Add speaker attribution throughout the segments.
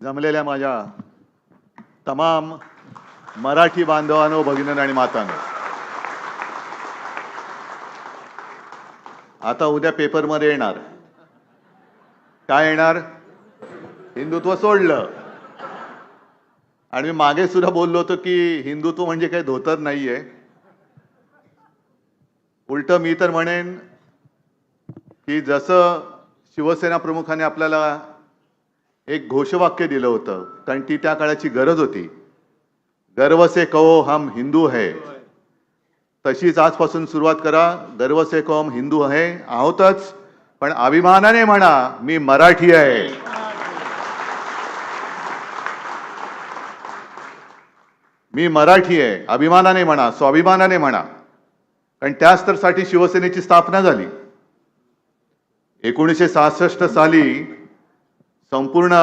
Speaker 1: जमलेल्या माझ्या तमाम मराठी बांधवांनो, भगिनींनो आणि मातांनो, आता उद्या पेपरमध्ये येणार काय येणार? हिंदुत्व सोडलं. आणि मी मागे सुद्धा बोललो होतो की हिंदुत्व म्हणजे काही धोतर नाहीये. उलट मी तर म्हणेन की जसं शिवसेना प्रमुखाने आपल्याला एक घोषवाक्य दिलं होतं, कारण ती त्या काळाची गरज होती, गर्व से कहो हम हिंदू है, तशीच आजपासून सुरुवात करा. गर्व से कहो हम हिंदू है आहोतच, पण अभिमानाने म्हणा मी मराठी आहे. मी मराठी आहे, अभिमानाने म्हणा, स्वाभिमानाने म्हणा. कारण त्याच तर साठी शिवसेनेची स्थापना झाली. 1966 साली संपूर्ण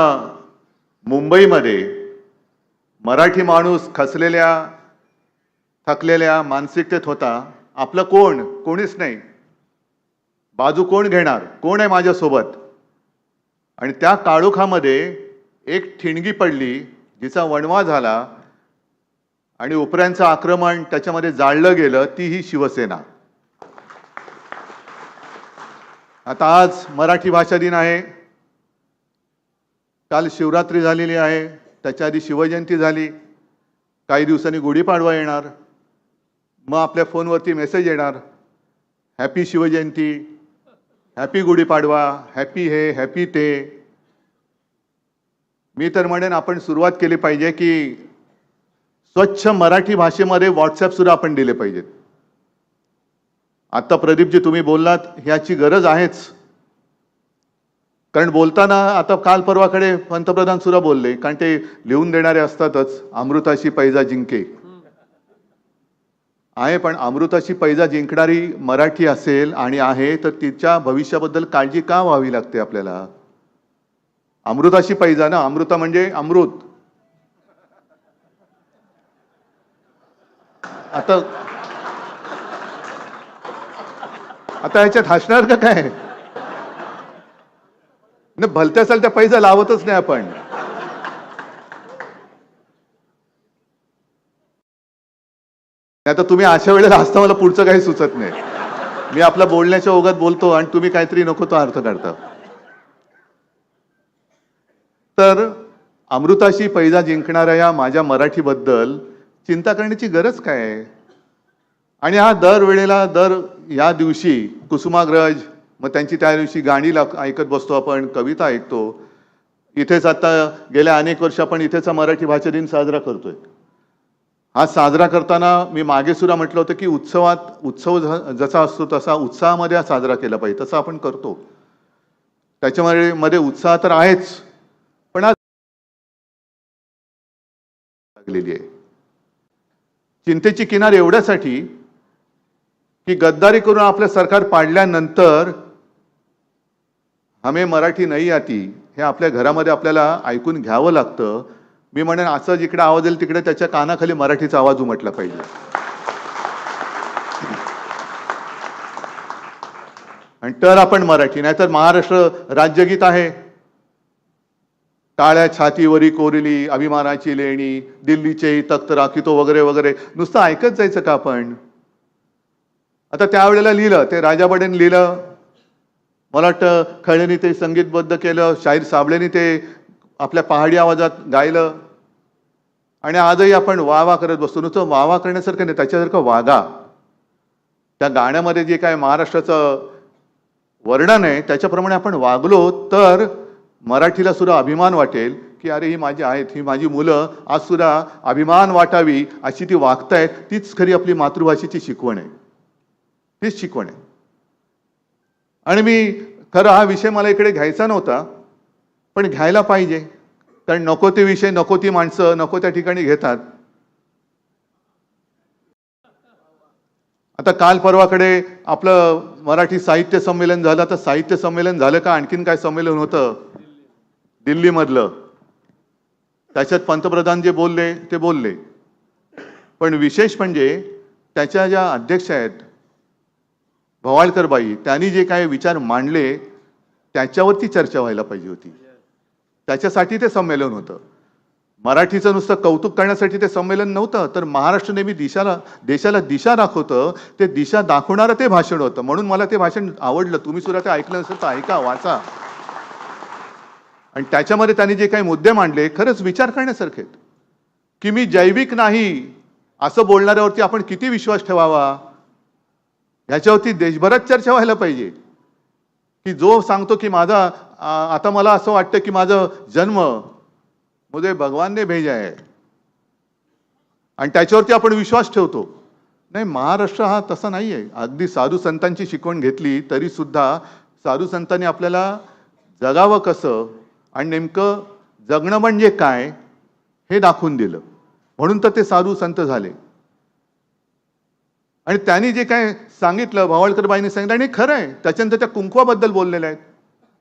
Speaker 1: मुंबईमध्ये मराठी माणूस खचलेल्या, थकलेल्या मानसिकतेत होता. आपलं कोण? कोणीच नाही. बाजू कोण घेणार? कोण आहे माझ्यासोबत? आणि त्या काळोखामध्ये एक ठिणगी पडली, जिचा वणवा झाला आणि उपऱ्यांचं आक्रमण त्याच्यामध्ये जाळलं गेलं, ती ही शिवसेना. आता आज मराठी भाषा दिन आहे. काल शिवरात्री झालेली आहे, त्याच्या आधी शिवजयंती झाली. काही दिवसांनी गुढीपाडवा येणार. मग आपल्या फोनवरती मेसेज येणार, happy Shiv Jayanti, happy Gudi Padwa, happy हे, हॅपी ते. मी तर म्हणेन आपण सुरुवात केली पाहिजे की स्वच्छ मराठी भाषेमध्ये व्हॉट्सअप सुद्धा आपण दिले पाहिजेत. आता प्रदीपजी तुम्ही बोललात, ह्याची गरज आहेच. कारण बोलताना आता काल परवाकडे पंतप्रधान सुद्धा बोलले, कारण ते लिहून देणारे असतातच, अमृताशी पैजा जिंके आहे. पण अमृताची पैजा जिंकणारी मराठी असेल आणि आहे तर तिच्या भविष्याबद्दल काळजी का व्हावी लागते आपल्याला? अमृताची पैजा ना, अमृता म्हणजे अमृत. आता आता ह्याच्यात हसणार का काय? भलत्या चालत्या पैसा लावतच नाही आपण. आता तुम्ही अशा वेळेला हसता, मला पुढचं काही सुचत नाही. मी आपल्या बोलण्याच्या ओघात बोलतो आणि तुम्ही काहीतरी नको तो अर्थ काढता. तर अमृताशी पैजा जिंकणाऱ्या या माझ्या मराठीबद्दल चिंता करण्याची गरज काय आहे? आणि हा दरवेळेला या दिवशी कुसुमाग्रज, मग त्यांची त्या दिवशी गाणी ऐकत बसतो आपण, कविता ऐकतो. इथेच आता गेल्या अनेक वर्ष आपण इथेच मराठी भाषा दिन साजरा करतोय. हा साजरा करताना मी मागे सुद्धा म्हटलं होतं की उत्सव जसा असतो तसा उत्साहामध्ये हा साजरा केला पाहिजे, तसं आपण करतो. त्याच्यामध्ये उत्साह तर आहेच, पण आज लागलेली आहे. चिंतेची किनार एवढ्यासाठी की गद्दारी करून आपलं सरकार पाडल्यानंतर हमें मराठी नाही आती हे आपल्या घरामध्ये आपल्याला ऐकून घ्यावं लागतं. मी म्हणेन असं जिकडे आवाज येईल तिकडे त्याच्या कानाखाली मराठीचा आवाज उमटला पाहिजे. आणि तर आपण मराठी, नाहीतर महाराष्ट्र राज्यगीत आहे, टाळ्या छातीवरी कोरिली अभिमानाची लेणी, दिल्लीचे तख्त राखितो वगैरे वगैरे, नुसतं ऐकत जायचं का आपण? आता त्यावेळेला लिहिलं ते राजा बडेंनी लिहिलं, मला वाटतं खळेंनी ते संगीतबद्ध केलं, शाहीर साबळेंनी ते आपल्या पहाडी आवाजात गायलं. आणि आजही आपण वाह करत बसतो. नुसतं वाह करण्यासारखं नाही, त्याच्यासारखं वागा. त्या गाण्यामध्ये जे काय महाराष्ट्राचं वर्णन आहे त्याच्याप्रमाणे आपण वागलो तर मराठीला सुद्धा अभिमान वाटेल की अरे ही माझी आहेत, ही माझी मुलं आज सुद्धा अभिमान वाटावी अशी ती वागतायत. तीच खरी आपली मातृभाषेची शिकवण आहे, तीच शिकवण आहे. आणि मी खरं हा विषय मला इकडे घ्यायचा नव्हता, पण घ्यायला पाहिजे. कारण नको ते विषय, नको ती माणसं नको त्या ठिकाणी घेतात. आता काल परवाकडे आपलं मराठी साहित्य संमेलन झालं. तर साहित्य संमेलन झालं का आणखीन काय संमेलन होतं दिल्लीमधलं, त्याच्यात पंतप्रधान जे बोलले ते बोलले. पण विशेष म्हणजे त्याच्या ज्या अध्यक्ष आहेत भवाळकरबाई, त्यांनी जे काही विचार मांडले त्याच्यावरती चर्चा व्हायला पाहिजे होती. त्याच्यासाठी ते संमेलन होतं. मराठीचं नुसतं कौतुक करण्यासाठी ते संमेलन नव्हतं, तर महाराष्ट्र नेहमी देशाला दिशा दाखवतं, ते दिशा दाखवणारं ते भाषण होतं. म्हणून मला ते भाषण आवडलं. तुम्ही सुद्धा ते ऐकलं नसेल तर ऐका, वाचा. आणि त्याच्यामध्ये त्यांनी जे काही मुद्दे मांडले खरंच विचार करण्यासारखे आहेत, की मी जैविक नाही असं बोलणाऱ्यावरती आपण किती विश्वास ठेवावा, ह्याच्यावरती देशभरात चर्चा व्हायला पाहिजे. की जो सांगतो की माझा आता मला असं वाटतं की माझं जन्म मुझे भगवान ने भेजा है आणि त्याच्यावरती आपण विश्वास ठेवतो. नाही, महाराष्ट्र हा तसा नाही आहे. अगदी साधू संतांची शिकवण घेतली तरी सुद्धा साधू संतांनी आपल्याला जगावं कसं आणि नेमकं जगणं म्हणजे काय हे दाखवून दिलं. म्हणून तर ते साधू संत झाले. आणि त्यांनी जे काय सांगितलं, भावळकरबाईंनी सांगितलं आणि खरं आहे. त्याच्यानंतर त्या कुंकवाबद्दल बोललेल्या आहेत.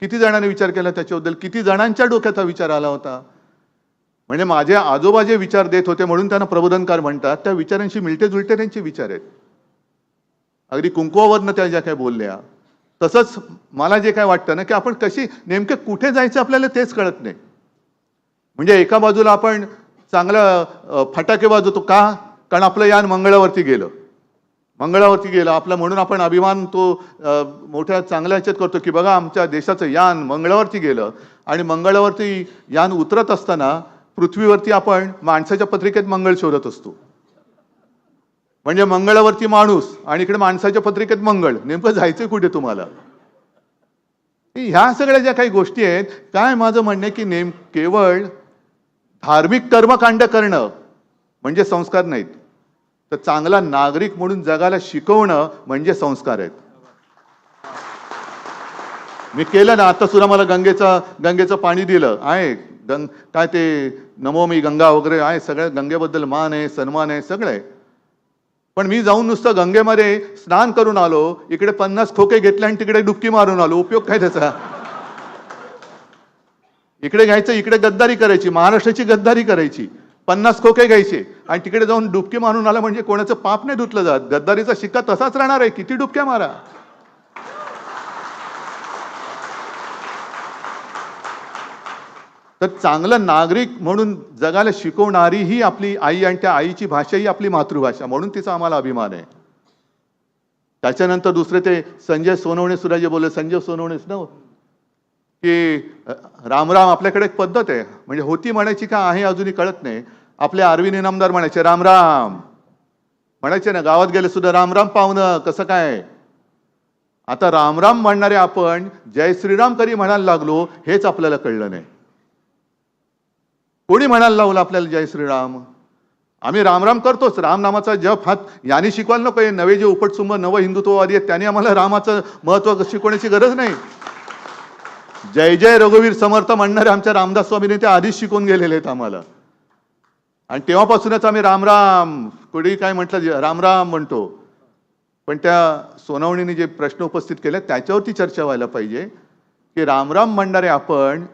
Speaker 1: किती जणांनी विचार केला त्याच्याबद्दल, किती जणांच्या डोक्याचा विचार आला होता. म्हणजे माझे आजोबा जे विचार देत होते म्हणून त्यांना प्रबोधनकार म्हणतात, त्या विचारांशी मिळते जुळते त्यांचे विचार आहेत. अगदी कुंकवावरनं त्या ज्या काय बोलल्या. तसंच मला जे काय वाटतं ना, की आपण कशी नेमकं कुठे जायचं आपल्याला तेच कळत नाही. म्हणजे एका बाजूला आपण चांगलं फटाके वाजवतो का, कारण आपलं यान मंगळावरती गेलं. आपला म्हणून आपण अभिमान तो मोठ्या चांगल्या ह्याच्यात करतो की बघा आमच्या देशाचं यान मंगळावरती गेलं. आणि मंगळावरती यान उतरत असताना पृथ्वीवरती आपण माणसाच्या पत्रिकेत मंगळ शोधत असतो. म्हणजे मंगळावरती माणूस आणि इकडे माणसाच्या पत्रिकेत मंगळ, नेमकं जायचं कुठे तुम्हाला. ह्या सगळ्या ज्या काही गोष्टी आहेत, काय माझं म्हणणं आहे की केवळ धार्मिक कर्मकांड करणं म्हणजे संस्कार नाहीत, तर चांगला नागरिक म्हणून जगाला शिकवणं म्हणजे संस्कार आहेत. मी केलं ना, आता सुद्धा मला गंगेचं पाणी दिलं आहे. काय ते नमोमी गंगा वगैरे आहे, सगळ्या गंगेबद्दल मान आहे, सन्मान आहे, सगळं आहे. पण मी जाऊन नुसतं गंगेमध्ये स्नान करून आलो, इकडे 50 खोके घेतले आणि तिकडे डुबकी मारून आलो, उपयोग काय त्याचा. इकडे घ्यायचं, इकडे गद्दारी करायची, महाराष्ट्राची गद्दारी करायची, 50 खोके घ्यायचे आणि तिकडे जाऊन डुबकी मारून आला म्हणजे कोणाचं पाप नाही धुतलं जात. गद्दारीचा शिक्का तसाच राहणार आहे, किती डुबक्या मारा. तर चांगलं नागरिक म्हणून जगाला शिकवणारी ही आपली आई आणि त्या आईची भाषा ही आपली मातृभाषा, म्हणून तिचा आम्हाला अभिमान आहे. त्याच्यानंतर दुसरे ते संजय सोनवणे सुद्धा जे बोलले, संजय सोनवणेच ना, की रामराम आपल्याकडे एक पद्धत आहे, म्हणजे होती म्हणायची का आहे अजूनही कळत नाही. आपले अरविंद इनामदार म्हणायचे रामराम म्हणायचे ना, गावात गेले सुद्धा रामराम पाहुणं कसं काय. आता रामराम म्हणणारे आपण जय श्रीराम कधी म्हणायला लागलो हेच आपल्याला कळलं नाही. कोणी म्हणायला लावलं आपल्याला जय श्रीराम. आम्ही रामराम करतोच, राम नामाचा जप हात यांनी शिकवायला नको. नवे जे उपटसुंब नव हिंदुत्ववादी आहेत त्यांनी आम्हाला रामाचं महत्व शिकवण्याची गरज नाही. जय जय रघुवीर समर्थ म्हणणारे आमच्या रामदास स्वामीने ते आधीच शिकवून गेलेले आहेत आम्हाला. आणि तेव्हापासूनच आम्ही रामराम, कोणी काय म्हटलं रामराम म्हणतो. पण त्या सोनवणीने जे प्रश्न उपस्थित केले त्याच्यावरती चर्चा व्हायला पाहिजे की रामराम म्हणणारे आपण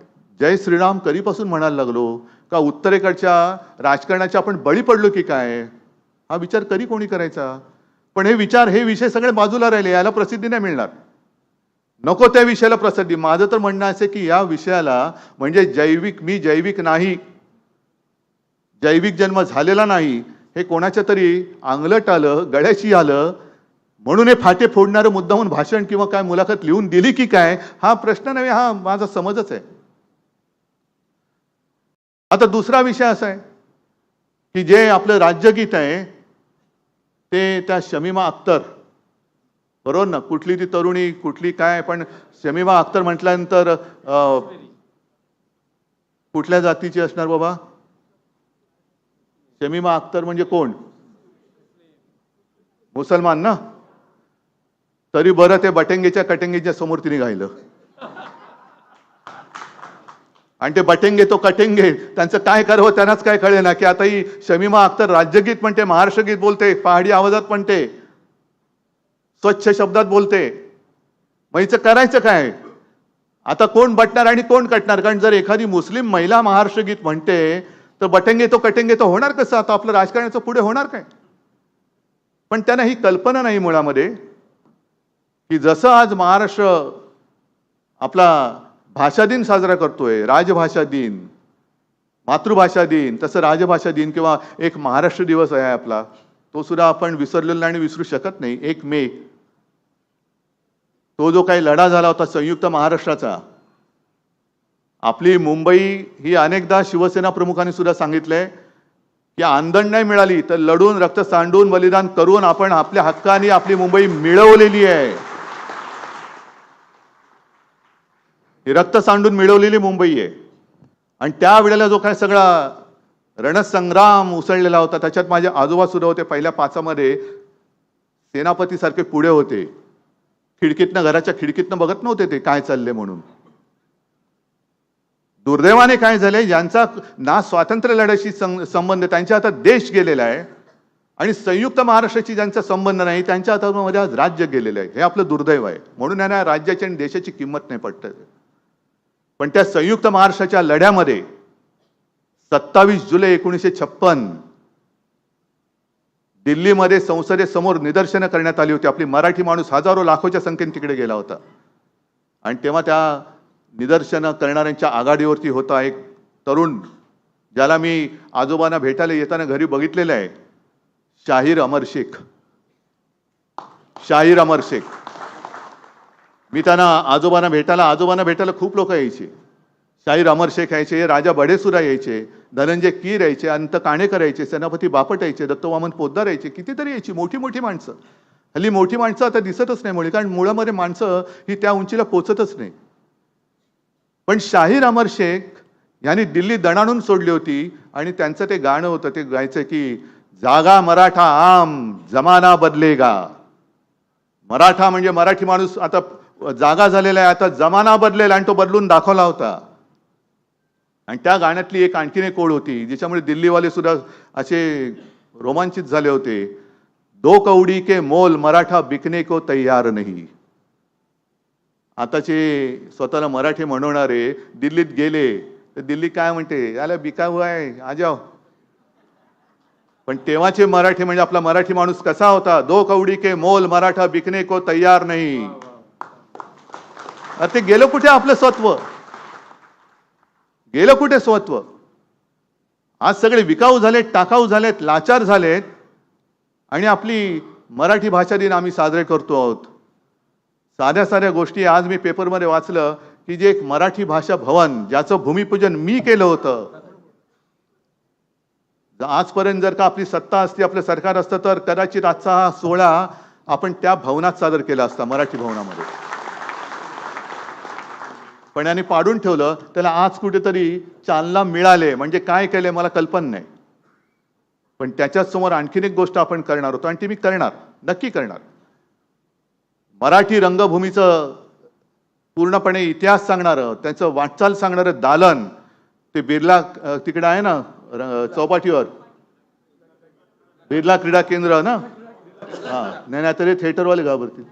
Speaker 1: जय श्रीराम कधीपासून म्हणायला लागलो, का उत्तरेकडच्या राजकारणाच्या आपण बळी पडलो की काय, हा विचार कधी कोणी करायचा. पण हे विषय सगळे बाजूला राहिले, याला प्रसिद्धी नाही मिळणार. नको त्या विषयाला प्रसिद्धी. माझं तर म्हणणं असे की या विषयाला म्हणजे मी जैविक नाही, जैविक जन्म झालेला नाही, हे कोणाच्या तरी अंगलट आलं, गळ्याशी आलं म्हणून हे फाटे फोडणारं मुद्दामून भाषण किंवा काय मुलाखत लिहून दिली की काय, हा प्रश्न नव्हे, हा माझा समजच आहे. आता दुसरा विषय असा आहे की जे आपलं राज्यगीत आहे ते त्या शमीमा अख्तर, बरोबर ना, कुठली ती तरुणी कुठली काय, पण शमीमा अख्तर म्हटल्यानंतर कुठल्या जातीची असणार बाबा. शमीमा अख्तर म्हणजे कोण, मुसलमान ना. तरी बरं ते बटेंगेच्या कटेंगेच्या समोर तिने गायलं. आणि ते बटेंगे तो कटेंगे, त्यांचं काय करावं त्यांनाच काय कळे ना, की आता ही शमीमा अख्तर राज्यगीत म्हणते, महाराष्ट्र गीत बोलते, पहाडी आवाजात म्हणते, स्वच्छ शब्दात बोलते. मग हिचं करायचं काय. आता कोण बटणार आणि कोण कटणार. कारण जर एखादी मुस्लिम महिला महाराष्ट्र गीत म्हणते तर बटेंगे तो कटेंगे तो होणार कसं. आता आपलं राजकारणाचं पुढे होणार काय. पण त्यांना ही कल्पना नाही मुळामध्ये की जसं आज महाराष्ट्र आपला भाषा दिन साजरा करतोय, राजभाषा दिन, मातृभाषा दिन, तसं राजभाषा दिन किंवा एक महाराष्ट्र दिवस आहे आपला, तो सुद्धा आपण विसरलेला आणि विसरू शकत नाही. 1 मे, तो जो काही लढा झाला होता संयुक्त महाराष्ट्राचा, आपली मुंबई ही अनेकदा शिवसेना प्रमुखांनी सुद्धा सांगितलंय की आंदण नाही मिळाली तर लढून रक्त सांडून बलिदान करून आपण आपल्या हक्काने आपली मुंबई मिळवलेली आहे. ही रक्त सांडून मिळवलेली मुंबई आहे. आणि त्यावेळेला जो काय सगळा रणसंग्राम उसळलेला होता, त्याच्यात माझे आजोबा सुद्धा होते. पहिल्या पाचामध्ये सेनापती सारखे पुढे होते. खिडकीतनं, घराच्या खिडकीतनं बघत नव्हते ते काय चालले म्हणून. दुर्दैवाने काय झाले, ज्यांचा ना स्वातंत्र्य लढ्याशी संबंध, त्यांच्या हातात देश गेलेला आहे, आणि संयुक्त महाराष्ट्राची ज्यांचा संबंध नाही त्यांच्या हातामध्ये आज राज्य गेलेलं आहे. हे आपलं दुर्दैव आहे. म्हणून यांना राज्याची आणि देशाची किंमत नाही पडत. पण त्या संयुक्त महाराष्ट्राच्या लढ्यामध्ये 27 जुलै 1956 दिल्लीमध्ये संसदेसमोर निदर्शनं करण्यात आली होती. आपली मराठी माणूस हजारो लाखोच्या संख्येने तिकडे गेला होता. आणि तेव्हा त्या निदर्शनं करणाऱ्यांच्या आघाडीवरती होता एक तरुण, ज्याला मी आजोबांना भेटायला येताना घरी बघितलेलं आहे, शाहीर अमर शेख. शाहीर अमर शेख. मी त्यांना आजोबांना भेटायला खूप लोक यायचे. शाहीर अमर शेख यायचे, राजा बडेसुरा यायचे, धनंजय कीर यायचे, अंत काणेकर यायचे, सेनापती बापट यायचे, दत्तवामन पोद्दार यायचे, कितीतरी यायची मोठी मोठी माणसं. हल्ली मोठी माणसं आता दिसतच नाही मुळे, कारण मुळामध्ये माणसं ही त्या उंचीला पोचतच नाही. पण शाहीर अमर शेख यांनी दिल्ली दणाणून सोडली होती. आणि त्यांचं ते गाणं होतं, ते गायचं की जागा मराठा आम जमाना बदलेगा. मराठा म्हणजे मराठी माणूस आता जागा झालेला आहे, आता जमाना बदलेला, आणि तो बदलून दाखवला होता. आणि त्या गाण्यातली एक आणखीन एक ओळ होती ज्याच्यामुळे दिल्लीवाले सुद्धा असे रोमांचित झाले होते. 2 कौडी के मोल मराठा बिकने को तैयार नहीं. आताचे स्वतःला मराठी म्हणवणारे दिल्लीत गेले तर दिल्ली काय म्हणते, याला बिका हुआ है आ जाओ. पण तेव्हाचे मराठी म्हणजे आपला मराठी माणूस कसा होता, 2 कौडी के मोल मराठा बिकने को तैयार नहीं. ते गेलं कुठे आपलं स्वत्व, गेलं कुठे स्वत्व. आज सगळे विकाऊ झालेत, टाकाऊ झालेत, लाचार झालेत, आणि आपली मराठी भाषा दिन आम्ही साजरे करतो आहोत. साध्या साध्या गोष्टी. आज मी पेपरमध्ये वाचलं की जे एक मराठी भाषा भवन ज्याचं भूमिपूजन मी केलं होतं, आजपर्यंत जर का आपली सत्ता असती, आपलं सरकार असतं, तर कदाचित आजचा हा सोहळा आपण त्या भवनात सादर केला असता, मराठी भवनामध्ये. पण यांनी पाडून ठेवलं. त्याला आज कुठेतरी चालना मिळाले, म्हणजे काय केले मला कल्पना नाही. पण त्याच्याच समोर आणखीन एक गोष्ट आपण करणार होतो, आणि ती मी करणार, नक्की करणार. मराठी रंगभूमीचं पूर्णपणे इतिहास सांगणारं, त्याचं वाटचाल सांगणारं दालन, ते बिर्ला तिकडे आहे ना चौपाटीवर, बिर्ला क्रीडा केंद्र ना. हा नाही तरी थिएटरवाले घाबरतील.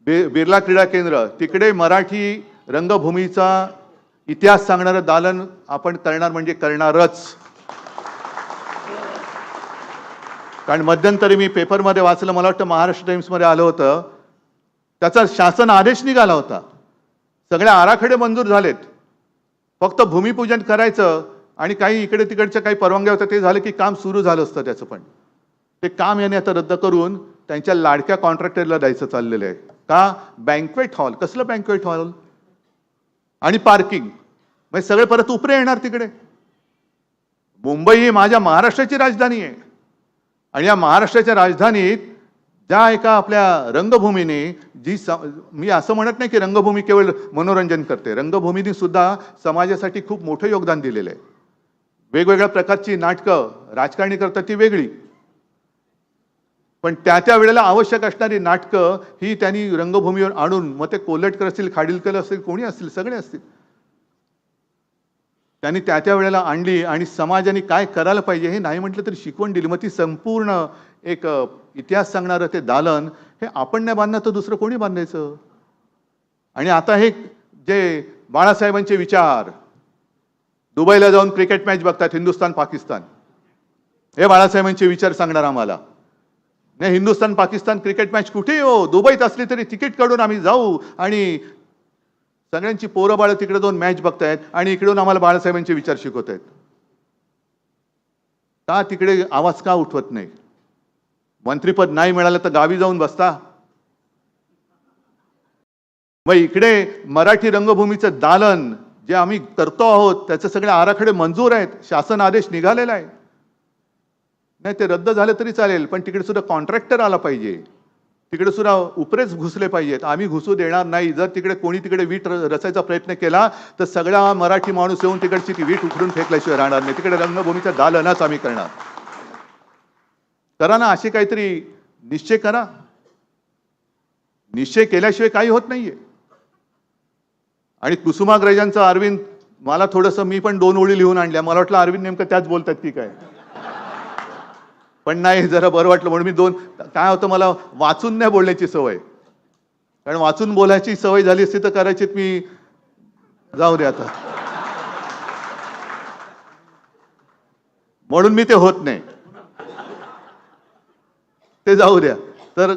Speaker 1: बिर्ला क्रीडा केंद्र, तिकडे मराठी रंगभूमीचा इतिहास सांगणारं दालन आपण करणार, म्हणजे करणारच. कारण मध्यंतरी मी पेपरमध्ये वाचलं, मला वाटतं महाराष्ट्र टाइम्समध्ये आलं होतं, त्याचा शासन आदेश निघाला होता. सगळे आराखडे मंजूर झालेत, फक्त भूमिपूजन करायचं, आणि काही इकडे तिकडच्या काही परवानग्या होत्या, ते झालं की काम सुरू झालं असतं त्याचं. पण ते काम याने आता रद्द करून त्यांच्या लाडक्या कॉन्ट्रॅक्टरला द्यायचं चाललेलं आहे. का? Banquet hall. कसलं बँक्वेट हॉल आणि पार्किंग, म्हणजे सगळे परत उपरे येणार तिकडे. मुंबई ही माझ्या महाराष्ट्राची राजधानी आहे, आणि या महाराष्ट्राच्या राजधानीत ज्या एका आपल्या रंगभूमीने जी मी असं म्हणत नाही की रंगभूमी केवळ मनोरंजन करते, रंगभूमीने सुद्धा समाजासाठी खूप मोठं योगदान दिलेलं आहे. वेगवेगळ्या प्रकारची नाटकं राजकारणी करतात ती वेगळी, पण त्या वेळेला आवश्यक असणारी नाटकं ही त्यांनी रंगभूमीवर आणून, मग ते कोल्हटकर असतील, खाडीलकर असतील, कोणी असतील, सगळे असतील, त्यांनी त्या वेळेला आणली. आणि समाजाने काय करायला पाहिजे हे नाही म्हटलं तरी शिकवण दिली. मग ती संपूर्ण एक इतिहास सांगणारं ते दालन हे आपण नाही बांधणार तर दुसरं कोणी बांधायचं. आणि आता हे जे बाळासाहेबांचे विचार, दुबईला जाऊन क्रिकेट मॅच बघतात हिंदुस्थान पाकिस्तान, हे बाळासाहेबांचे विचार सांगणार आम्हाला. नाही, हिंदुस्थान पाकिस्तान क्रिकेट मॅच कुठेही हो, दुबईत असली तरी तिकीट काढून आम्ही जाऊ आणि सगळ्यांची पोरं बाळ तिकडे जाऊन मॅच बघतायत आणि इकडून आम्हाला बाळासाहेबांचे विचार शिकवत आहेत. का तिकडे आवाज का उठवत नाही? मंत्रीपद नाही मिळालं तर गावी जाऊन बसता. मग इकडे मराठी रंगभूमीचं दालन जे आम्ही करतो आहोत त्याचे सगळे आराखडे मंजूर आहेत, शासन आदेश निघालेला आहे. नाही ते रद्द झाले तरी चालेल, पण तिकडे सुद्धा कॉन्ट्रॅक्टर आला पाहिजे, तिकडे सुद्धा उपरेच घुसले पाहिजेत. आम्ही घुसू देणार नाही. जर तिकडे कोणी तिकडे वीट रचायचा प्रयत्न केला तर सगळा मराठी माणूस येऊन तिकडची ती वीट उखडून फेकल्याशिवाय राहणार नाही. तिकडे रंगभूमीचं दालनच आम्ही करणार. करा ना, असे काहीतरी निश्चय करा. निश्चय केल्याशिवाय काही होत नाहीये. आणि कुसुमाग्रजांचं अरविंद, मला थोडंसं, मी पण 2 ओळी लिहून आणल्या. मला वाटलं अरविंद नेमकं त्याच बोलतात की काय, पण नाही, जरा बरं वाटलं म्हणून मी 2. काय होतं, मला वाचून नाही बोलण्याची सवय, कारण वाचून बोलायची सवय झाली असती तर कदाचित मी, जाऊ दे आता, म्हणून मी ते होत नाही, ते जाऊ द्या. तर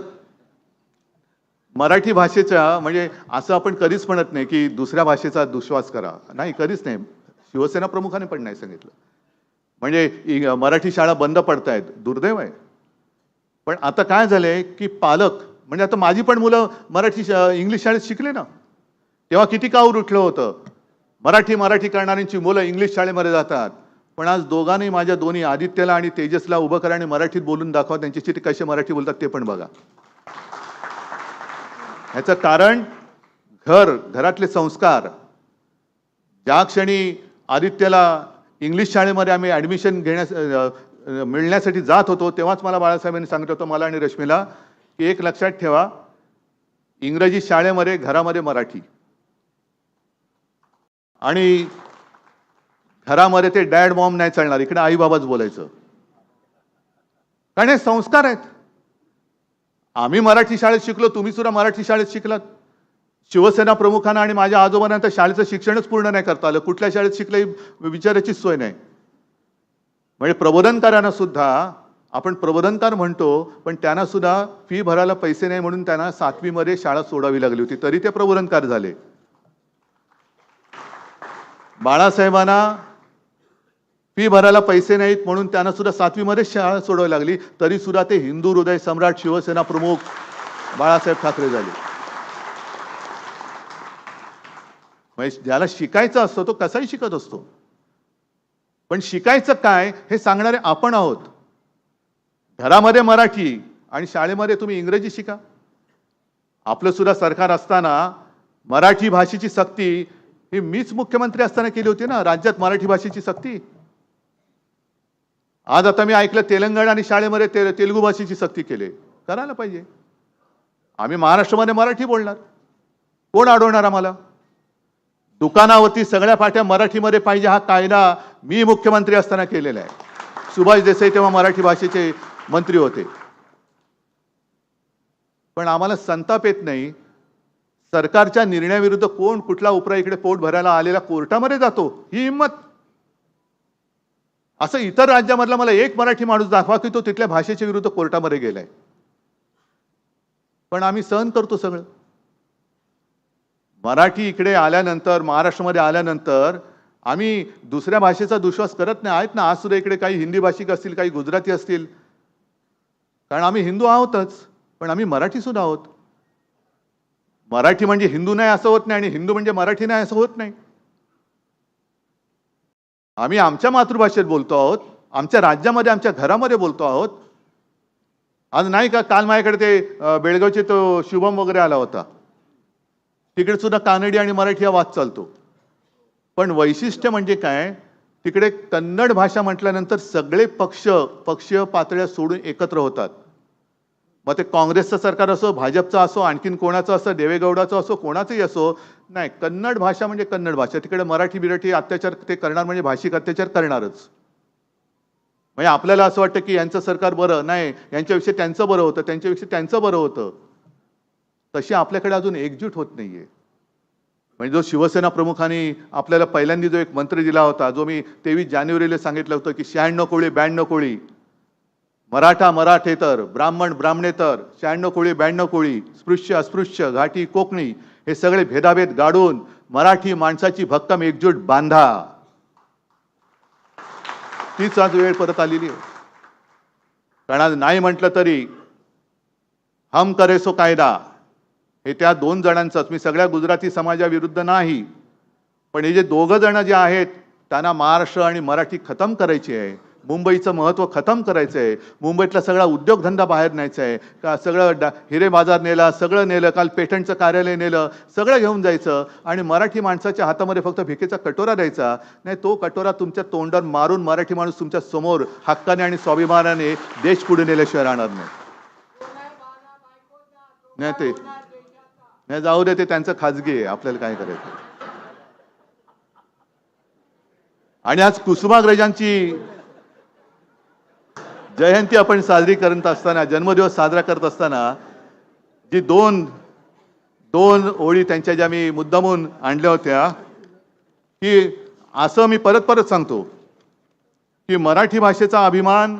Speaker 1: मराठी भाषेचा म्हणजे असं आपण कधीच म्हणत नाही की दुसऱ्या भाषेचा दुश्वास करा, नाही, कधीच नाही. शिवसेना प्रमुखाने पण नाही सांगितलं. म्हणजे मराठी शाळा बंद पडतायत, दुर्दैव आहे. पण आता काय झालंय की पालक, म्हणजे आता माझी पण मुलं मराठी इंग्लिश शाळेत शिकले ना, तेव्हा किती काऊर उठलं होतं. मराठी मराठी करणाऱ्यांची मुलं इंग्लिश शाळेमध्ये जातात. पण आज दोघांनी, माझ्या दोन्ही आदित्यला आणि तेजसला उभं करा आणि मराठीत बोलून दाखवा, त्यांच्याशी ते कसे मराठी बोलतात ते पण बघा. ह्याचं कारण घरातले संस्कार. ज्या क्षणी आदित्यला इंग्लिश शाळेमध्ये आम्ही ऍडमिशन मिळण्यासाठी जात होतो तेव्हाच मला बाळासाहेबांनी सांगितलं होतं, मला आणि रश्मीला, की एक लक्षात ठेवा, इंग्रजी शाळेमध्ये घरामध्ये मराठी, आणि घरामध्ये ते डॅड मॉम नाही चालणार, इकडे आई बाबाच बोलायचं, कारण हे संस्कार आहेत. आम्ही मराठी शाळेत शिकलो, तुम्ही सुद्धा मराठी शाळेत शिकलात. शिवसेना प्रमुखांना आणि माझ्या आजोबांना तर शाळेचं शिक्षणच पूर्ण नाही करता आलं. कुठल्या शाळेत शिकले विचारायचीच सोय नाही. म्हणजे प्रबोधनकारांना सुद्धा, आपण प्रबोधनकार म्हणतो, पण त्यांना सुद्धा फी भरायला पैसे नाही म्हणून त्यांना 7वी मध्ये शाळा सोडावी लागली होती, तरी ते प्रबोधनकार झाले. बाळासाहेबांना फी भरायला पैसे नाहीत म्हणून त्यांना सुद्धा 7वी मध्ये शाळा सोडावी लागली, तरी सुद्धा ते हिंदू हृदय सम्राट शिवसेना प्रमुख बाळासाहेब ठाकरे झाले. म्हणजे ज्याला शिकायचं असतं तो कसाही शिकत असतो, पण शिकायचं काय हे सांगणारे आपण आहोत. घरामध्ये मराठी आणि शाळेमध्ये तुम्ही इंग्रजी शिका. आपलं सुद्धा सरकार असताना मराठी भाषेची सक्ती ही मीच मुख्यमंत्री असताना केली होती ना, राज्यात मराठी भाषेची सक्ती. आज आता मी ऐकलं तेलंगणा आणि शाळेमध्ये तेलुगू भाषेची सक्ती केली. करायला पाहिजे. आम्ही महाराष्ट्रामध्ये मराठी बोलणार, कोण अडवणार आम्हाला? दुकानावरती सगळ्या पाट्या मराठीमध्ये पाहिजे हा कायदा मी मुख्यमंत्री असताना केलेला आहे. सुभाष देसाई तेव्हा मराठी भाषेचे मंत्री होते. पण आम्हाला संताप येत नाही. सरकारच्या निर्णयाविरुद्ध कोण कुठला उपरा इकडे पोट भरायला आलेला कोर्टामध्ये जातो, ही हिंमत. असं इतर राज्यामधला मला एक मराठी माणूस दाखवा की तो तिथल्या भाषेच्या विरुद्ध कोर्टामध्ये गेलाय. पण आम्ही सहन करतो सगळं. मराठी इकडे आल्यानंतर, महाराष्ट्रामध्ये आल्यानंतर आम्ही दुसऱ्या भाषेचा दुश्वास करत नाही. आहेत ना आज सुद्धा इकडे काही हिंदी भाषिक असतील, काही गुजराती असतील, कारण आम्ही हिंदू आहोतच, पण आम्ही मराठी सुद्धा आहोत. मराठी म्हणजे हिंदू नाही असं होत नाही, आणि हिंदू म्हणजे मराठी नाही असं होत नाही. आम्ही आमच्या मातृभाषेत बोलतो आहोत, आमच्या राज्यामध्ये, आमच्या घरामध्ये बोलतो आहोत. आज नाही का, काल माझ्याकडे ते बेळगावचे तो शुभम वगैरे आला होता, तिकडे सुद्धा कानडी आणि मराठी हा वाद चालतो. पण वैशिष्ट्य म्हणजे काय, तिकडे कन्नड भाषा म्हटल्यानंतर सगळे पक्षीय पातळ्या सोडून एकत्र होतात. मग ते काँग्रेसचं सरकार असो, भाजपचं असो, आणखीन कोणाचं असो, देवेगौडाचं असो, कोणाचंही असो, नाही, कन्नड भाषा म्हणजे कन्नड भाषा. तिकडे मराठी बिराठी अत्याचार ते करणार म्हणजे भाषिक अत्याचार करणारच. म्हणजे आपल्याला असं वाटतं की यांचं सरकार बरं नाही, यांच्याविषयी त्यांचं बरं होतं, त्यांच्याविषयी त्यांचं बरं होतं. तशी आपल्याकडे अजून एकजूट होत नाहीये. म्हणजे जो शिवसेना प्रमुखांनी आपल्याला पहिल्यांदा जो एक मंत्र दिला होता, जो मी 23 जानेवारीला सांगितलं होतं की 96 कोळी 92 कोळी, मराठा मराठेतर, ब्राह्मण ब्राह्मणेतर, 96 कोळी 92 कोळी, स्पृश्य अस्पृश्य, घाटी कोकणी, हे सगळे भेदाभेद गाडून मराठी माणसाची भक्कम एकजूट बांधा. तीच आज वेळ परत आलेली आहे. कारण आज नाही म्हटलं तरी हम करे सो कायदा हे त्या दोन जणांचंच. मी सगळ्या गुजराती समाजाविरुद्ध नाही, पण हे जे दोघं जण जे आहेत त्यांना महाराष्ट्र आणि मराठी खतम करायची आहे. मुंबईचं महत्त्व खतम करायचं आहे. मुंबईतला सगळा उद्योगधंदा बाहेर न्यायचा आहे. का सगळं हिरे बाजार नेला, सगळं नेलं. काल पेटंटचं कार्यालय नेलं, सगळं घेऊन जायचं आणि मराठी माणसाच्या हातामध्ये फक्त भिकेचा कटोरा द्यायचा. नाही, तो कटोरा तुमच्या तोंडावर मारून मराठी माणूस तुमच्या समोर हक्काने आणि स्वाभिमानाने देश पुढे नेल्याशिवाय राहणार नाही. नाही ते नाही, जाऊ दे, ते त्यांचं खाजगी आहे, आपल्याला काय करायचं. आणि आज कुसुमाग्रजांची जयंती आपण साजरी करत असताना, जन्मदिवस साजरा करत असताना जी दोन ओळी त्यांच्या ज्या मी मुद्दामून आणल्या होत्या, की असं मी परत परत सांगतो की मराठी भाषेचा अभिमान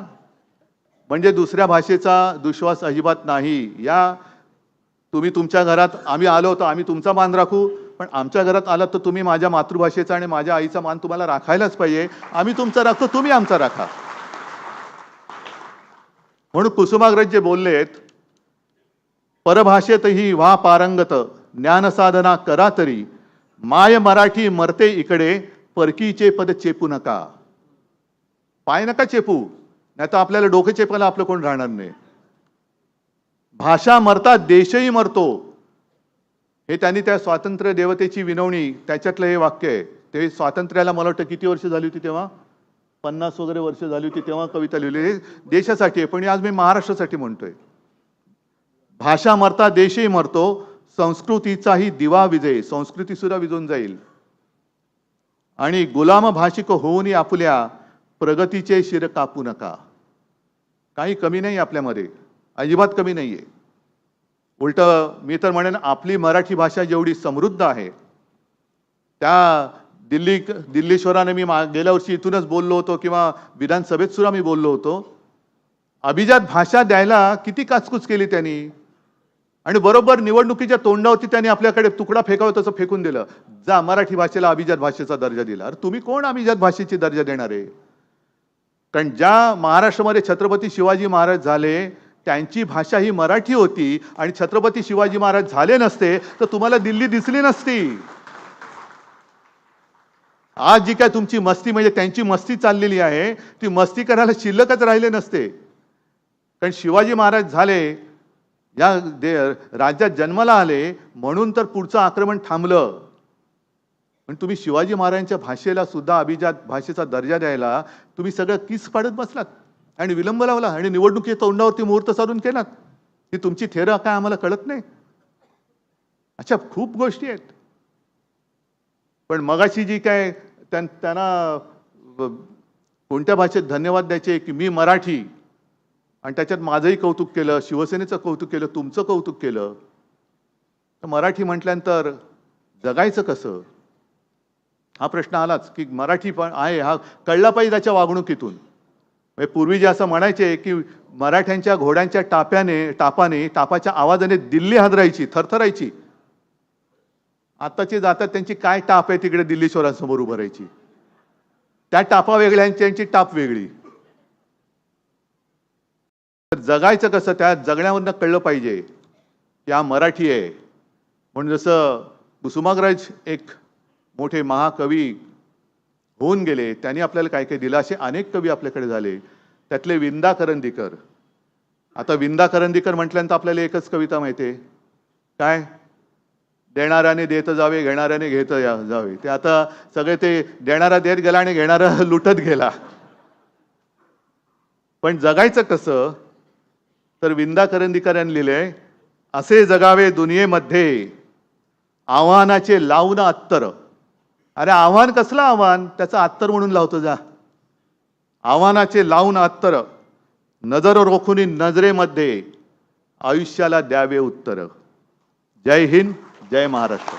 Speaker 1: म्हणजे दुसऱ्या भाषेचा दुश्वास अजिबात नाही. या तुम्ही तुमच्या घरात, आम्ही आलो होतो, आम्ही तुमचा मान राखू, पण आमच्या घरात आलात तर तुम्ही माझ्या मातृभाषेचा आणि माझ्या आईचा मान तुम्हाला राखायलाच पाहिजे. आम्ही तुमचा राखतो, तुम्ही आमचा राखा. म्हणून कुसुमाग्रज जे बोललेत, परभाषेतही व्हा पारंगत, ज्ञानसाधना करा तरी, माय मराठी मरते इकडे, परकीचे पद चेपू नका. पाय नका चेपू, नाही तर आपल्याला डोके चेपायला आपलं कोण राहणार नाही. भाषा मरता देशही मरतो, हे त्यांनी त्या स्वातंत्र्य देवतेची विनवणी, त्याच्यातलं हे वाक्य आहे. ते स्वातंत्र्याला मला वाटतं किती वर्ष झाली होती तेव्हा, 50 वगैरे वर्ष झाली होती तेव्हा कविता लिहिली. देशासाठी आहे, पण आज मी महाराष्ट्रासाठी म्हणतोय. भाषा मरता देशही मरतो, संस्कृतीचाही दिवा विजेल, संस्कृती सुद्धा विझून जाईल. आणि गुलाम भाषिक होऊन आपल्या प्रगतीचे शिर कापू नका. काही कमी नाही आपल्यामध्ये, अजिबात कमी नाहीये. उलट मी तर म्हणेन, आपली मराठी भाषा जेवढी समृद्ध आहे, त्या दिल्लीश्वराने मी गेल्या वर्षी इथूनच बोललो होतो, किंवा विधानसभेत सुद्धा मी बोललो होतो. अभिजात भाषा द्यायला किती काचकूच केली त्यांनी, आणि बरोबर निवडणुकीच्या तोंडावरती त्यांनी आपल्याकडे तुकडा फेकावा तसं फेकून दिलं. जा, मराठी भाषेला अभिजात भाषेचा दर्जा दिला. अरे तुम्ही कोण अभिजात भाषेची दर्जा देणार आहे? कारण ज्या महाराष्ट्रामध्ये छत्रपती शिवाजी महाराज झाले, त्यांची भाषा ही मराठी होती, आणि छत्रपती शिवाजी महाराज झाले नसते तर तुम्हाला दिल्ली दिसली नसती. आज जी काय तुमची मस्ती, म्हणजे त्यांची मस्ती चाललेली आहे, ती मस्ती करायला शिल्लकच राहिले नसते. कारण शिवाजी महाराज झाले, या राज्यात जन्माला आले, म्हणून तर पुढचं आक्रमण थांबलं. पण तुम्ही शिवाजी महाराजांच्या भाषेला सुद्धा अभिजात भाषेचा दर्जा द्यायला तुम्ही सगळं किस पाडत बसलात आणि विलंब लावला, आणि निवडणुकीच्या तोंडावरती मुहूर्त साधून केलात. ही तुमची थेरं काय आम्हाला कळत नाही? अच्छा, खूप गोष्टी आहेत. पण मगाशी जी काय त्यांना कोणत्या भाषेत धन्यवाद द्यायचे, की मी मराठी, आणि त्याच्यात माझंही कौतुक केलं, शिवसेनेचं कौतुक केलं, तुमचं कौतुक केलं. तर मराठी म्हटल्यानंतर जगायचं कसं, हा प्रश्न आलाच. की मराठी पण आहे, हा कळला पाहिजे त्याच्या वागणुकीतून. म्हणजे पूर्वी जे असं म्हणायचे की मराठ्यांच्या घोड्यांच्या टापाच्या आवाजाने दिल्ली हादरायची, थरथरायची. आताचे जातात, त्यांची काय टाप आहे तिकडे दिल्लीश्वरांसमोर उभं राहायची. त्या टापा वेगळ्या, त्यांची टाप वेगळी. जगायचं कसं, त्या जगण्यावरनं कळलं पाहिजे की हा मराठी आहे. म्हणून जसं कुसुमाग्रज एक मोठे महाकवी होऊन गेले, त्यांनी आपल्याला काय काय दिलं, असे अनेक कवी आपल्याकडे झाले. त्यातले विंदा करंदीकर. आता विंदा करंदीकर म्हटल्यानंतर आपल्याला एकच कविता माहिती आहे, काय, देणाऱ्याने देत जावे, घेणाऱ्याने घेत जावे. ते आता सगळे ते देणारा देत गेला आणि घेणारा लुटत गेला. पण जगायचं कसं, तर विंदा करंदीकर यांनी लिहिलंय, असे जगावे दुनियेमध्ये आव्हानाचे लावून अत्तर. अरे आव्हान कसलं आव्हान, त्याचं अत्तर म्हणून लावतो जा. आव्हानाचे लावून अत्तर, नजर रोखून नजरेमध्ये आयुष्याला द्यावे उत्तर. जय हिंद, जय महाराष्ट्र.